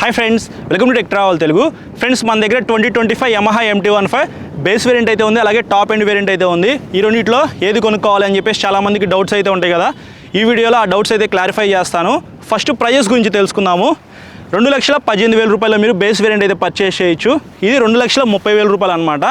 Hi friends, welcome to tech travel Telugu. Friends, మన దగ్గర 2025 Yamaha MT-15 base variant అయితే ఉంది, అలాగే టాప్ ఎండ్ వేరియంట్ అయితే ఉంది. ఈ రెండిట్లో ఏది కొనుక్కోవాలి అని చెప్పేసి చాలామందికి డౌట్స్ అయితే ఉంటాయి కదా. ఈ వీడియోలో ఆ డౌట్స్ అయితే క్లారిఫై చేస్తాను. ఫస్ట్ ప్రైజెస్ గురించి తెలుసుకుందాము. 2,18,000 రూపాయలు మీరు బేస్ వేరియంట్ అయితే పర్చేస్ చేయొచ్చు. ఇది 2,30,000 రూపాయలు అనమాట.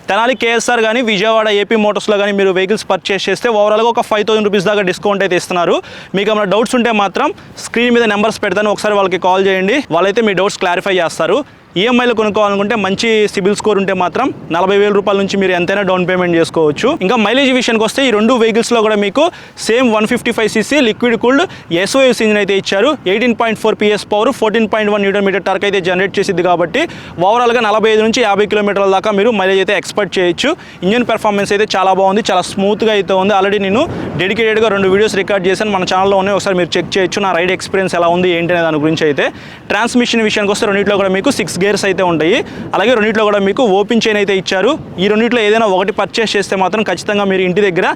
తెనాలి KSR కానీ విజయవాడ AP మోటార్స్లో కానీ మీరు వెహికల్స్ పర్చేస్ చేస్తే ఓవరాల్గా ఒక 5,000 రూపీస్ దాకా డిస్కౌంట్ అయితే ఇస్తున్నారు. మీకు ఏమైనా డౌట్స్ ఉంటే మాత్రం స్క్రీన్ మీద నెంబర్స్ పెడతాను, ఒకసారి వాళ్ళకి కాల్ చేయండి, వాళ్ళైతే మీ డౌట్స్ క్లారిఫై చేస్తారు. ఈఎంఐలో కొనుక్కోవాలనుకుంటే మంచి సిబిల్ స్కోర్ ఉంటే మాత్రం 40,000 రూపాయల నుంచి మీరు ఎంతైనా డౌన్ పేమెంట్ చేసుకోవచ్చు. ఇంకా మైలేజ్ విషయానికి వస్తే ఈ రెండు వెహికల్స్లో కూడా మీకు same 155cc liquid cooled SOS engine అయితే ఇచ్చారు. 18.4 PS పవర్, 14.1 Nm టార్క్ అయితే జనరేట్ చేసింది కాబట్టి ఓవరాల్గా 45 నుంచి 50 కిలోమీటర్ల దాకా మీరు మైలేజ్ అయితే ఎక్స్పెక్ట్ చేయొచ్చు. ఇంజిన్ పెర్ఫార్మెన్స్ అయితే చాలా బాగుంది, చాలా స్మూత్గా అయితే ఉంది. ఆల్రెడీ నేను డెడికేటెడ్గా 2 వీడియోస్ రికార్డ్ చేశాను, మన ఛానల్లో ఉన్నాయి, ఒకసారి మీరు చెక్ చేయొచ్చు. నా రైడ్ ఎక్స్పీరియన్స్ ఎలా ఉంది ఏంటి అనే దాని గురించి అయితే. ట్రాన్స్మిషన్ విషయానికి వస్తే రెండింటిలో కూడా మీకు 6 గేర్స్ అయితే ఉంటాయి. అలాగే రెండింటిలో కూడా మీకు ఓపెన్ చైన్ అయితే ఇచ్చారు. ఈ రెండింటిలో ఏదైనా ఒకటి పర్చేస్ చేస్తే మాత్రం ఖచ్చితంగా మీరు ఇంటి దగ్గర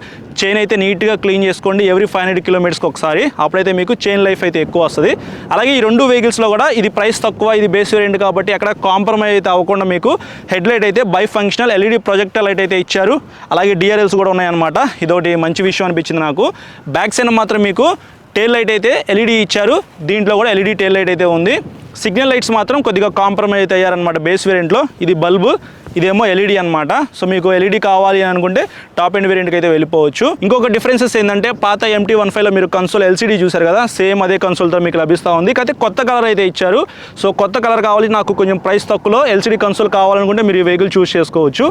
చైన్ అయితే నీట్గా క్లీన్ చేసుకోండి ఎవ్రీ 500 కిలోమీటర్స్కి ఒకసారి. అప్పుడైతే మీకు చైన్ లైఫ్ అయితే ఎక్కువ వస్తుంది. అలాగే ఈ రెండు వెహికల్స్లో కూడా ఇది ప్రైస్ తక్కువ, ఇది బేస్ వేరియంట్ కాబట్టి అక్కడ కాంప్రమైజ్ అయితే అవ్వకుండా మీకు హెడ్ లైట్ అయితే by functional LED projector light అయితే ఇచ్చారు. అలాగే DRLs కూడా ఉన్నాయన్నమాట. ఇదొకటి మంచి విషయం అనిపించింది నాకు. బ్యాక్ సైడ్ మాత్రం మీకు టెయిల్ లైట్ అయితే LED ఇచ్చారు. దీంట్లో కూడా LED టెయిల్ లైట్ అయితే ఉంది. సిగ్నల్ లైట్స్ మాత్రం కొద్దిగా కాంప్రమైజ్ అయితే అయ్యారనమాట బేస్ వేరియంట్లో. ఇది బల్బు, ఇదేమో LED అనమాట. సో మీకు LED కావాలి అని అనుకుంటే టాప్ ఎండ్ వేరియంట్కి అయితే వెళ్ళిపోవచ్చు. ఇంకొక డిఫరెన్సెస్ ఏంటంటే పాత MT-15లో మీరు కన్సోల్ LCD చూసారు కదా, సేమ్ అదే కన్సోల్తో మీకు లభిస్తూ ఉంది. కాకపోతే కొత్త కలర్ అయితే ఇచ్చారు. సో కొత్త కలర్ కావాలి, నాకు కొంచెం ప్రైస్ తక్కువలో LCD కన్సోల్ కావాలనుకుంటే మీరు ఈ వెహికల్ చూస్ చేసుకోవచ్చు.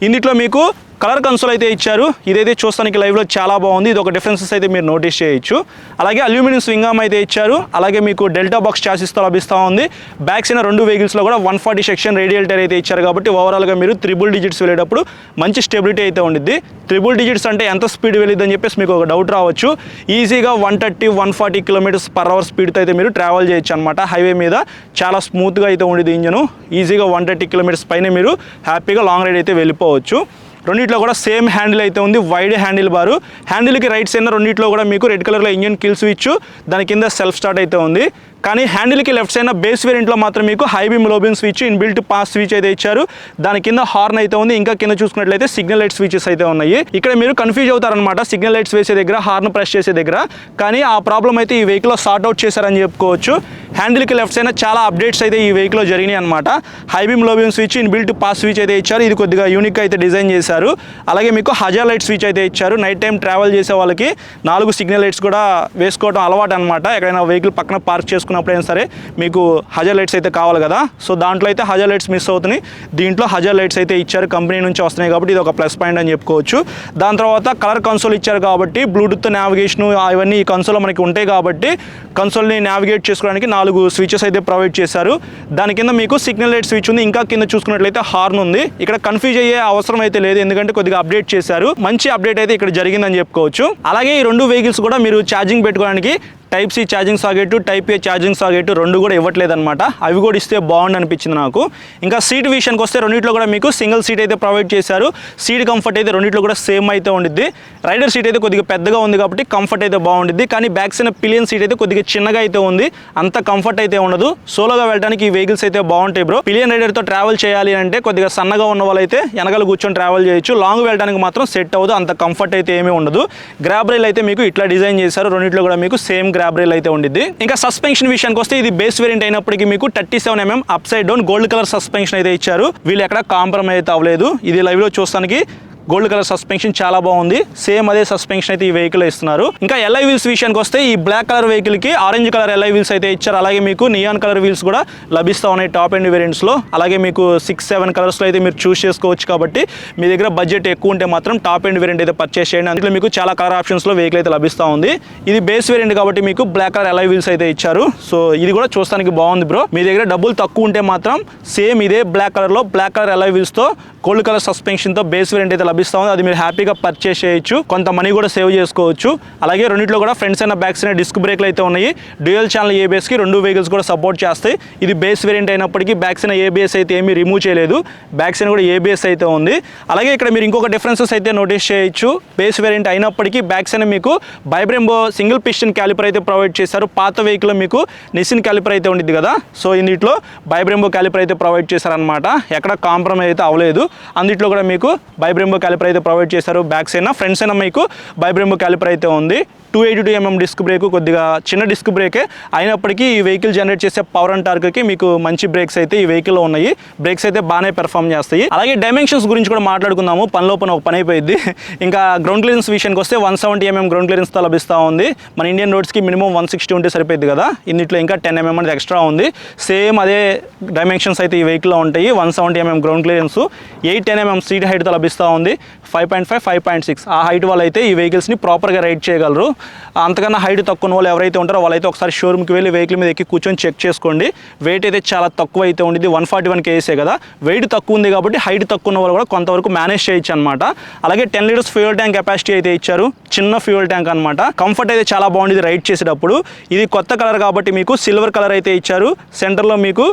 ఇందులో మీకు కలర్ కన్సోల్ అయితే ఇచ్చారు. ఇదైతే చూస్తానికి లైవ్లో చాలా బాగుంది. ఇది ఒక డిఫరెన్సెస్ అయితే మీరు నోటీస్ చేయొచ్చు. అలాగే అల్యూమినియం స్వింగ్ ఆర్మ్ అయితే ఇచ్చారు. అలాగే మీకు డెల్టా బాక్స్ చాసిస్తో లభిస్తూ ఉంది. బ్యాక్ సైడ్ రెండు వెహికల్స్లో కూడా 140 సెక్షన్ రేడియల్ టైర్ అయితే ఇచ్చారు కాబట్టి ఓవరాల్గా మీరు 3 డిజిట్స్ వెళ్ళేటప్పుడు మంచి స్టెబిలిటీ అయితే ఉండిద్ది. 3 డిజిట్స్ అంటే ఎంత స్పీడ్ వెళ్ళిద్దని చెప్పేసి మీకు ఒక డౌట్ రావచ్చు. ఈజీగా 130-140 km/h స్పీడ్తో అయితే మీరు ట్రావెల్ చేయొచ్చు అనమాట. హైవే మీద చాలా స్మూత్గా అయితే ఉండిద్ది ఇంజను. ఈజీగా 130 km పైన మీరు హ్యాపీగా లాంగ్ రైడ్ అయితే వెళ్ళిపోవచ్చు. రెండిట్లో కూడా సేమ్ హ్యాండిల్ అయితే ఉంది, వైడ్ హ్యాండిల్ బారు. హ్యాండిల్కి రైట్ సైడ్ రెండిట్లో కూడా మీకు రెడ్ కలర్లో ఇంజిన్ కిల్ స్విచ్, దాని కింద సెల్ఫ్ స్టార్ట్ అయితే ఉంది. కానీ హ్యాండిల్కి లెఫ్ట్ సైడ్ బేస్ వేరియంట్లో మాత్రం మీకు హై బీమ్ లో beam switch, inbuilt pass switch అయితే ఇచ్చారు. దాని కింద హార్న్ అయితే ఉంది. ఇంకా కింద చూసుకున్నట్లయితే సిగ్నల్ లైట్ స్విచెస్ అయితే ఉన్నాయి. ఇక్కడ మీరు కన్ఫ్యూజ్ అవుతారనమాట సిగ్నల్ లైట్స్ వేసే దగ్గర, హార్న్ ప్రెస్ చేసే దగ్గర. కానీ ఆ ప్రాబ్లం అయితే ఈ వెహికల్లో సార్ట్ అవుట్ చేశారని చెప్పుకోవచ్చు. హ్యాండిల్కి లెఫ్ట్ సైడ్ చాలా అప్డేట్స్ అయితే ఈ వెహికల్లో జరిగినాయి అనమాట. హై బీమ్ లో beam switch, inbuilt pass switch అయితే ఇచ్చారు. ఇది కొద్దిగా యూనిక్ అయితే డిజైన్ చేశారు. అలాగే మీకు హజార్ లైట్ స్విచ్ అయితే ఇచ్చారు. నైట్ టైం ట్రావెల్ చేసే వాళ్ళకి 4 సిగ్నల్ లైట్స్ కూడా వేసుకోవడం అలవాటు అనమాట. ఎక్కడైనా వెహికల్ పక్కన పార్క్ చేసుకున్నప్పుడైనా సరే మీకు హజార్ లైట్స్ అయితే కావాలి కదా. సో దాంట్లో అయితే హజార్ లైట్స్ మిస్ అవుతున్నాయి. దీంట్లో హజార్ లైట్స్ అయితే ఇచ్చారు, కంపెనీ నుంచి వస్తున్నాయి కాబట్టి ఇది ఒక ప్లస్ పాయింట్ అని చెప్పుకోవచ్చు. దాని తర్వాత కలర్ కన్సోల్ ఇచ్చారు కాబట్టి బ్లూటూత్ నావిగేషన్ అవన్నీ ఈ కన్సోల్లో మనకి ఉంటాయి కాబట్టి కన్సోల్ని నావిగేట్ చేసుకోవడానికి 4 స్విచెస్ అయితే ప్రొవైడ్ చేశారు. దాని కింద మీకు సిగ్నల్ లైట్ స్విచ్ ఉంది. ఇంకా కింద చూసుకున్నట్లయితే హార్న్ ఉంది. ఇక్కడ కన్ఫ్యూజ్ అయ్యే అవసరం అయితే లేదు, ఎందుకంటే కొద్దిగా అప్డేట్ చేశారు. మంచి అప్డేట్ అయితే ఇక్కడ జరిగిందని చెప్పుకోవచ్చు. అలాగే ఈ రెండు వెహికల్స్ కూడా మీరు ఛార్జింగ్ పెట్టుకోవడానికి Type C charging socket, Type A charging socket రెండు కూడా ఇవ్వట్లేదన్నమాట. అవి కూడా ఇస్తే బాగుండు అనిపించింది నాకు. ఇంకా సీట్ విషయానికి వస్తే రెండింటిలో కూడా మీకు సింగిల్ సీట్ అయితే ప్రొవైడ్ చేశారు. సీట్ కంఫర్ట్ అయితే రెండింటిలో కూడా సేమ్ అయితే ఉండిద్ది. రైడర్ సీట్ అయితే కొద్దిగా పెద్దగా ఉంది కాబట్టి కంఫర్ట్ అయితే బాగుండిద్ది. కానీ బ్యాక్ సైడ్ పిలియన్ సీట్ అయితే కొద్దిగా చిన్నగా అయితే ఉంది, అంత కంఫర్ట్ అయితే ఉండదు. సోలోగా వెళ్ళడానికి ఈ వెహికల్స్ అయితే బాగుంటాయి బ్రో. పిలియన్ రైడర్తో ట్రావెల్ చేయాలి అంటే కొద్దిగా సన్నగా ఉన్న వాళ్ళైతే వెనకాల కూర్చొని ట్రావెల్ చేయొచ్చు. లాంగ్ వెళ్ళడానికి మాత్రం సెట్ అవ్వదు, అంత కంఫర్ట్ అయితే ఏమీ ఉండదు. గ్రాబ్ రైల్ అయితే మీకు ఇట్లా డిజైన్ చేశారు. రెండింటిలో కూడా మీకు సేమ్ గ్రాబ్ రైల్ అయితే ఉండిద్ది. ఇంకా సస్పెన్షన్ విషయానికి వస్తే ఇది బేస్ వేరియంట్ అయినప్పటికీ మీకు 37 mm up side down gold colour suspension అయితే ఇచ్చారు. వీళ్ళు ఎక్కడ కాంప్రమైజ్ అయితే అవ్వలేదు. ఇది లైవ్ లో చూస్తానికి గోల్డ్ కలర్ సస్పెన్షన్ చాలా బాగుంది. సేమ్ అదే సస్పెన్షన్ అయితే ఈ వెహికల్ ఇస్తున్నారు. ఇంకా LI వీల్స్ విషయానికి వస్తే ఈ బ్లాక్ కలర్ వెహికల్ కి ఆరెంజ్ కలర్ LI వీల్స్ అయితే ఇచ్చారు. అలాగే మీకు నియాన్ కలర్ వీల్స్ కూడా లభిస్తూ ఉన్నాయి టాప్ ఎండ్ వేరియంట్స్ లో. అలాగే మీకు 6-7 కలర్స్ లో అయితే మీరు చూస్ చేసుకోవచ్చు కాబట్టి మీ దగ్గర బడ్జెట్ ఎక్కువ ఉంటే మాత్రం టాప్ ఎండ్ వేరియంట్ అయితే పర్చేస్ చేయండి. అందులో మీకు చాలా కలర్ ఆప్షన్స్ లో వెహికల్ అయితే లభిస్తూ ఉంది. ఇది బేస్ వేరియంట్ కాబట్టి మీకు బ్లాక్ కలర్ LI వీల్స్ అయితే ఇచ్చారు. సో ఇది కూడా చూస్తానికి బాగుంది బ్రో. మీ దగ్గర డబ్బులు తక్కువ ఉంటే మాత్రం సేమ్ ఇదే బ్లాక్ కలర్ లో బ్లాక్ కలర్ LI వీల్స్ తో గోల్డ్ కలర్ సస్పెన్షన్ తో బేస్ వేరియంట్ అయితే లభిస్తూ ఉంది. అది మీరు హ్యాపీగా పర్చేస్ చేయొచ్చు, కొంత మనీ కూడా సేవ్ చేసుకోవచ్చు. అలాగే రెండింటిలో కూడా ఫ్రంట్స్ అయిన బ్యాక్స్ అయిన డిస్క్ బ్రేక్లు అయితే ఉన్నాయి. డ్యూయల్ ఛానల్ ఏబిఎస్కి 2 వెహికల్స్ కూడా సపోర్ట్ చేస్తాయి. ఇది బేస్ వేరియంట్ అయినప్పటికీ బ్యాక్స్ అయిన ఏబిఎస్ అయితే ఏమీ రిమూవ్ చేయలేదు, బ్యాక్స్ అయిన కూడా ఏబిఎస్ అయితే ఉంది. అలాగే ఇక్కడ మీరు ఇంకొక డిఫరెన్సెస్ అయితే నోటీస్ చేయొచ్చు. బేస్ వేరియంట్ అయినప్పటికీ బ్యాక్స్ అయిన మీకు బైబ్రెంబో సింగిల్ పిస్టన్ క్యాలిపర్ అయితే ప్రొవైడ్ చేశారు. పాత వెహికల్లో మీకు నిసిన్ క్యాలిపర్ అయితే ఉండిద్ది కదా, సో ఇందులో బైబ్రెంబో క్యాలిపర్ అయితే ప్రొవైడ్ చేశారనమాట. ఎక్కడ కాంప్రమైజ్ అయితే అవ్వలేదు. అందులో కూడా మీకు బైబ్రెంబో క్యాలిపర్ అయితే ప్రొవైడ్ చేశారు. బ్యాక్స్ అయినా ఫ్రంట్స్ అయినా మీకు బైబ్రెంబో క్యాలిపర్ అయితే ఉంది. 282mm డిస్క్ బ్రేక్, కొద్దిగా చిన్న డిస్క్ బ్రేకే అయినప్పటికీ ఈ వెహికల్ జనరేట్ చేసే పవర్ అండ్ టార్క్కి మీకు మంచి బ్రేక్స్ అయితే ఈ వెహికల్లో ఉన్నాయి. బ్రేక్స్ అయితే బాగానే పెర్ఫామ్ చేస్తాయి. అలాగే డైమెన్షన్స్ గురించి కూడా మాట్లాడుకుందాము, పనిలో ఒక పని అయిపోయింది. ఇంకా గ్రౌండ్ క్లియరెన్స్ విషయానికి వస్తే 170mm గ్రౌండ్ క్లియరెన్స్తో లభిస్తూ ఉంది. మన ఇండియన్ రోడ్స్కి మినిమం 160 ఉంటే సరిపోయింది కదా, ఇందులో ఇంకా 10mm అనేది ఎక్స్ట్రా ఉంది. సేమ్ అదే డైమెన్షన్స్ అయితే ఈ వెహికల్లో ఉంటాయి. 170mm ground clearance, 810mm seat హైట్తో లభిస్తూ ఉంది. 5.5, 5.6 ఆ హైట్ వాళ్ళు అయితే ఈ వెహికల్స్ని ప్రాపర్గా రైడ్ చేయగలరు. అంతకన్నా హైట్ తక్కువ వాళ్ళు ఎవరైతే ఉంటారో వాళ్ళైతే ఒకసారి షోరూమ్కి వెళ్ళి వెహికల్ మీద ఎక్కి కూర్చొని చెక్ చేసుకోండి. వెయిట్ అయితే చాలా తక్కువ అయితే ఉండేది, 141 kg కదా. వెయిట్ తక్కువ ఉంది కాబట్టి హైట్ తక్కువ ఉన్న వాళ్ళు కూడా కొంతవరకు మేనేజ్ చేయొచ్చు అనమాట. అలాగే 10 లీటర్స్ ఫ్యూయల్ ట్యాంక్ కెపాసిటీ అయితే ఇచ్చారు, చిన్న ఫ్యూయల్ ట్యాంక్ అనమాట. కంఫర్ట్ అయితే చాలా బాగుంది రైడ్ చేసేటప్పుడు. ఇది కొత్త కలర్ కాబట్టి మీకు సిల్వర్ కలర్ అయితే ఇచ్చారు. సెంటర్లో మీకు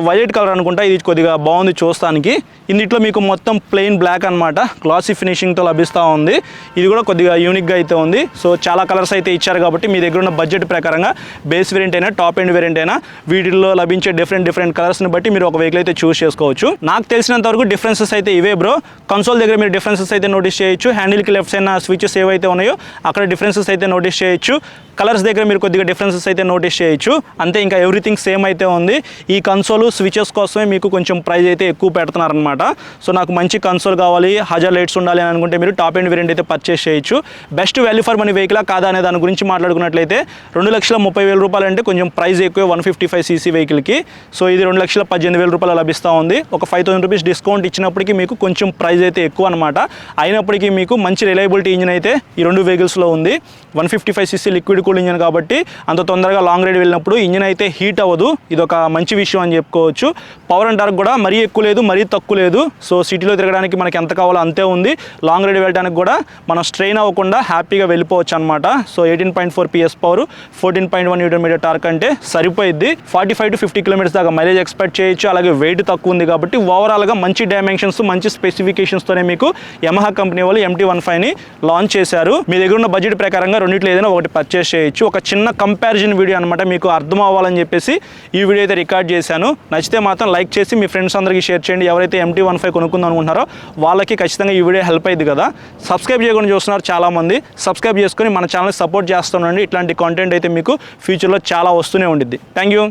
వైలెట్ కలర్ అనుకుంటా, ఇది కొద్దిగా బాగుంది చూస్తానికి. ఇందులో మీకు మొత్తం ప్లెయిన్ బ్లాక్ అనమాట, గ్లాసీ ఫినిషింగ్తో లభిస్తూ ఉంది. ఇది కూడా కొద్దిగా యూనిక్గా అయితే ఉంది. సో చాలా కలర్స్ అయితే ఇచ్చారు కాబట్టి మీ దగ్గర ఉన్న బడ్జెట్ ప్రకారంగా బేస్ వేరియంట్ అయినా టాప్ ఎండ్ వేరియంట్ అయినా వీటిల్లో లభించే డిఫరెంట్ కలర్స్ని బట్టి మీరు ఒక వెహికల్ అయితే చూస్ చేసుకోవచ్చు. నాకు తెలిసినంత వరకు డిఫరెన్సెస్ అయితే ఇవే బ్రో. కన్సోల్ దగ్గర మీరు డిఫరెన్సెస్ అయితే నోటీస్ చేయొచ్చు. హ్యాండిల్కి లెఫ్ట్ సైడ్ స్విచెస్ ఏవైతే ఉన్నాయో అక్కడ డిఫరెన్సెస్ అయితే నోటీస్ చేయొచ్చు. కలర్స్ దగ్గర మీరు కొద్దిగా డిఫరెన్సెస్ అయితే నోటీస్ చేయొచ్చు. అంతే, ఇంకా ఎవ్రీథింగ్ సేమ్ అయితే ఉంది. ఈ కన్సోల్ స్విచెస్ కోసమే మీకు కొంచెం ప్రైస్ అయితే ఎక్కువ పెడుతున్నారనమాట. సో నాకు మంచి కన్సోల్ కావాలి, హజార్ లైట్స్ ఉండాలి అని అనుకుంటే మీరు టాప్ ఎండ్ వేరియంట్ అయితే పర్చేస్ చేయొచ్చు. Best value for money vehicle కాదా అనే దాని గురించి మాట్లాడుకున్నట్లయితే 2,30,000 రూపాయలు అంటే కొంచెం ప్రైస్ ఎక్కువ 155cc వెహికల్కి. సో ఇది 2,18,000 రూపాయలు లభిస్తూ ఉంది. ఒక 5,000 రూపీస్ డిస్కౌంట్ ఇచ్చినప్పటికీ మీకు కొంచెం ప్రైస్ అయితే ఎక్కువ అనమాట. అయినప్పటికీ మీకు మంచి రిలయబిలిటీ ఇంజిన్ అయితే ఈ రెండు వెహికల్స్లో ఉంది. 155cc లిక్విడ్ కూల్ ఇంజిన్ కాబట్టి అంత తొందరగా లాంగ్ రైడ్ వెళ్ళినప్పుడు ఇంజిన్ అయితే హీట్ అవ్వదు. ఇది ఒక మంచి విషయం అని చెప్పుకోవచ్చు. పవర్ అండ్ టార్క్ కూడా మరీ ఎక్కువ లేదు, మరీ తక్కువ లేదు. సో సిటీలో తిరగడానికి మనకి ఎంత కావాలో అంతే ఉంది. లాంగ్ రైడ్ వెళ్ళడానికి కూడా మనం స్ట్రెయిన్ అవ్వకుండా హ్యాపీగా వెళ్ళిపోవచ్చు అనమాట. So 18.4 PS power, 14.1 Nm torque అంటే సరిపోయిద్ది. 45 to 50 కిలోమీటర్స్ దాకా మైలేజ్ ఎక్స్పెక్ట్ చేయొచ్చు. అలాగే వెయిట్ తక్కువ ఉంది కాబట్టి ఓవరాల్గా మంచి డైమెన్షన్స్, మంచి స్పెసిఫికేషన్స్తోనే మీకు యమహా కంపెనీ వాళ్ళు MT-15ని లాంచ్ చేశారు. మీ దగ్గర ఉన్న బడ్జెట్ ప్రకారంగా రెండిట్లో ఏదైనా ఒకటి పర్చేస్ చేయొచ్చు. ఒక చిన్న కంపారిజన్ వీడియో అనమాట, మీకు అర్థం అవ్వాలని చెప్పేసి ఈ వీడియో అయితే రికార్డ్ చేశాను. నచ్చితే మాత్రం లైక్ చేసి మీ ఫ్రెండ్స్ అందరికీ షేర్ చేయండి. ఎవరైతే MT-15 కొనుక్కుందాం అనుకుంటున్నారో వాళ్ళకి ఖచ్చితంగా ఈ వీడియో హెల్ప్ అయ్యింది కదా. సబ్స్క్రైబ్ చేయకుండా చూస్తున్నారు చాలామంది, సబ్స్క్రైబ్ చేసుకొని మన ఛానల్ సపోర్ట్ చేస్తానండి. ఇట్లాంటి కాంటెంట్ అయితే మీకు ఫ్యూచర్లో చాలా వస్తూనే ఉండిద్ది. Thank you.